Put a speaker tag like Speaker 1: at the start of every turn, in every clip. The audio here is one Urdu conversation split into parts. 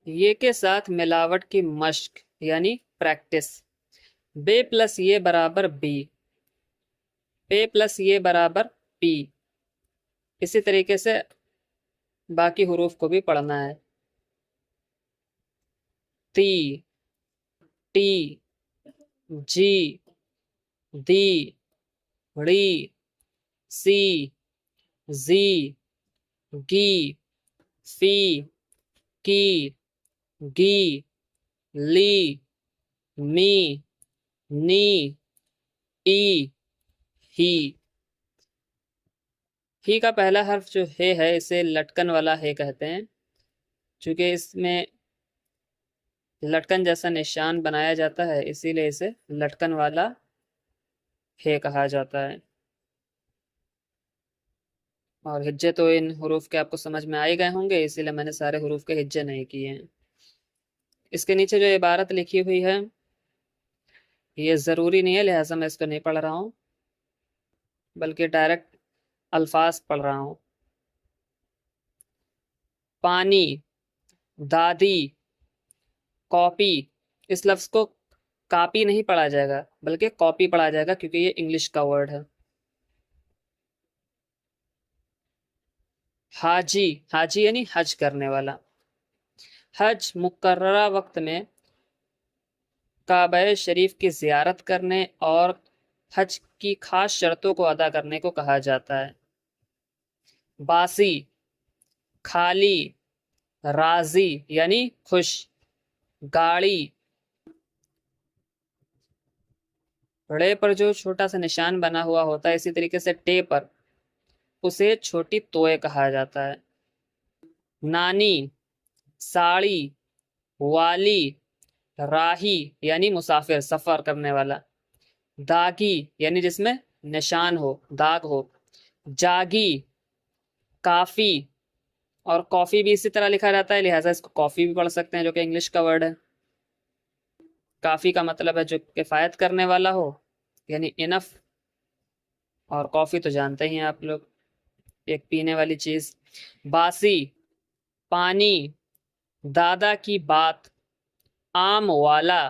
Speaker 1: یہ کے ساتھ ملاوٹ کی مشق یعنی پریکٹس. بے پلس یہ برابر بی، پے پلس یہ برابر پی. اسی طریقے سے باقی حروف کو بھی پڑھنا ہے. تی، ٹی، جی، دی، ڑی، سی، زی، گی، فی، کی، گی، لی، می، نی، ای، ہی. ہی کا پہلا حرف جو ہے اسے لٹکن والا ہے کہتے ہیں، چونکہ اس میں لٹکن جیسا نشان بنایا جاتا ہے اسی لیے اسے لٹکن والا ہے کہا جاتا ہے. اور ہجے تو ان حروف کے آپ کو سمجھ میں آئے گئے ہوں گے، اسی لیے میں نے سارے حروف کے ہجے نہیں کیے ہیں. اس کے نیچے جو عبارت لکھی ہوئی ہے یہ ضروری نہیں ہے، لہٰذا میں اس کو نہیں پڑھ رہا ہوں بلکہ ڈائریکٹ الفاظ پڑھ رہا ہوں. پانی، دادی، کاپی. اس لفظ کو کاپی نہیں پڑھا جائے گا بلکہ کاپی پڑھا جائے گا کیونکہ یہ انگلش کا ورڈ ہے. حاجی، حاجی یعنی حج کرنے والا. حج مقررہ وقت میں کعبہ شریف کی زیارت کرنے اور حج کی خاص شرطوں کو ادا کرنے کو کہا جاتا ہے. باسی، خالی، راضی یعنی خوش. گاڑی، ڑے پر جو چھوٹا سا نشان بنا ہوا ہوتا ہے، اسی طریقے سے ٹے پر اسے چھوٹی توئے کہا جاتا ہے. نانی، ساڑی، والی، راہی یعنی مسافر سفر کرنے والا. داغی یعنی جس میں نشان ہو، داغ ہو. جاگی، کافی، اور کافی بھی اسی طرح لکھا جاتا ہے لہٰذا اس کو کافی بھی پڑھ سکتے ہیں جو کہ انگلش کا ورڈ ہے. کافی کا مطلب ہے جو کفایت کرنے والا ہو یعنی انف، اور کافی تو جانتے ہی ہیں آپ لوگ، ایک پینے والی چیز. باسی، پانی، دادا کی بات، آم والا،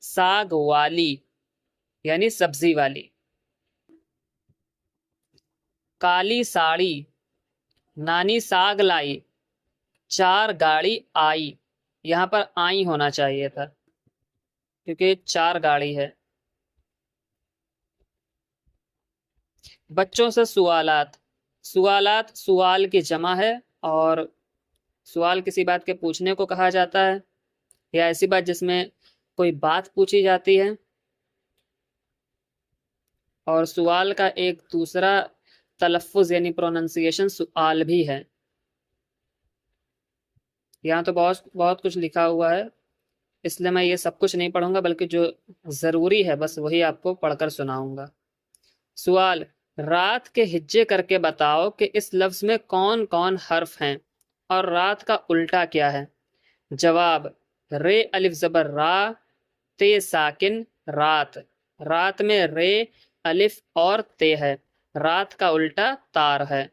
Speaker 1: ساگ والی یعنی سبزی والی. کالی ساڑی، نانی ساگ لائی، چار گاڑی آئی. یہاں پر آئی ہونا چاہیے تھا کیونکہ چار گاڑی ہے. بچوں سے سوالات. سوالات سوال کی جمع ہے اور سوال کسی بات کے پوچھنے کو کہا جاتا ہے یا ایسی بات جس میں کوئی بات پوچھی جاتی ہے. اور سوال کا ایک دوسرا تلفظ یعنی پروننسیشن سؤال بھی ہے. یہاں تو بہت کچھ لکھا ہوا ہے اس لیے میں یہ سب کچھ نہیں پڑھوں گا بلکہ جو ضروری ہے بس وہی آپ کو پڑھ کر سناؤں گا. سوال: رات کے ہجے کر کے بتاؤ کہ اس لفظ میں کون کون حرف ہیں اور رات کا الٹا کیا ہے. جواب: رے الف زبر را، تے ساکن رات. رات میں رے الف اور تے ہے، رات کا الٹا تار ہے.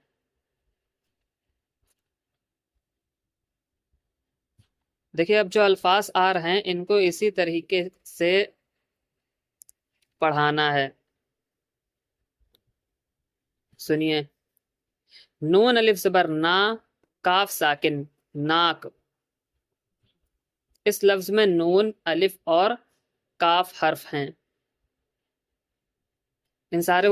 Speaker 1: دیکھیے اب جو الفاظ آ رہے ہیں ان کو اسی طریقے سے پڑھانا ہے. سنیے: نون الف زبر نا، کاف ساکن ناک. اس لفظ میں نون، الف اور کاف حرف ہیں. ان سارے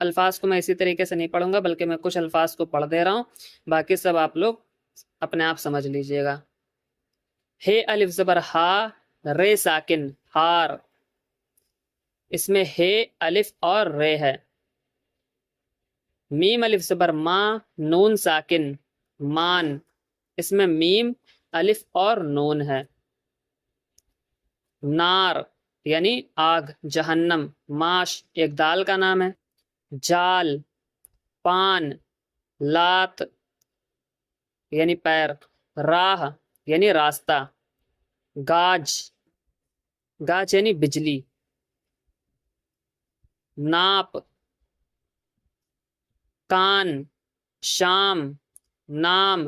Speaker 1: الفاظ کو میں اسی طریقے سے نہیں پڑھوں گا بلکہ میں کچھ الفاظ کو پڑھ دے رہا ہوں، باقی سب آپ لوگ اپنے آپ سمجھ لیجئے گا. ہے الف زبر ہا، رے ساکن ہار. اس میں ہے الف اور رے ہے. میم الف زبر ما، نون ساکن مان. اس میں میم، الف اور نون ہے. نار یعنی آگ، جہنم. ماش ایک دال کا نام ہے. جال، پان، لات یعنی پیر. راہ یعنی راستہ. گاج، گاج یعنی بجلی. ناپ، کان، شام، نام،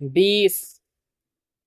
Speaker 1: 20,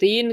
Speaker 1: 3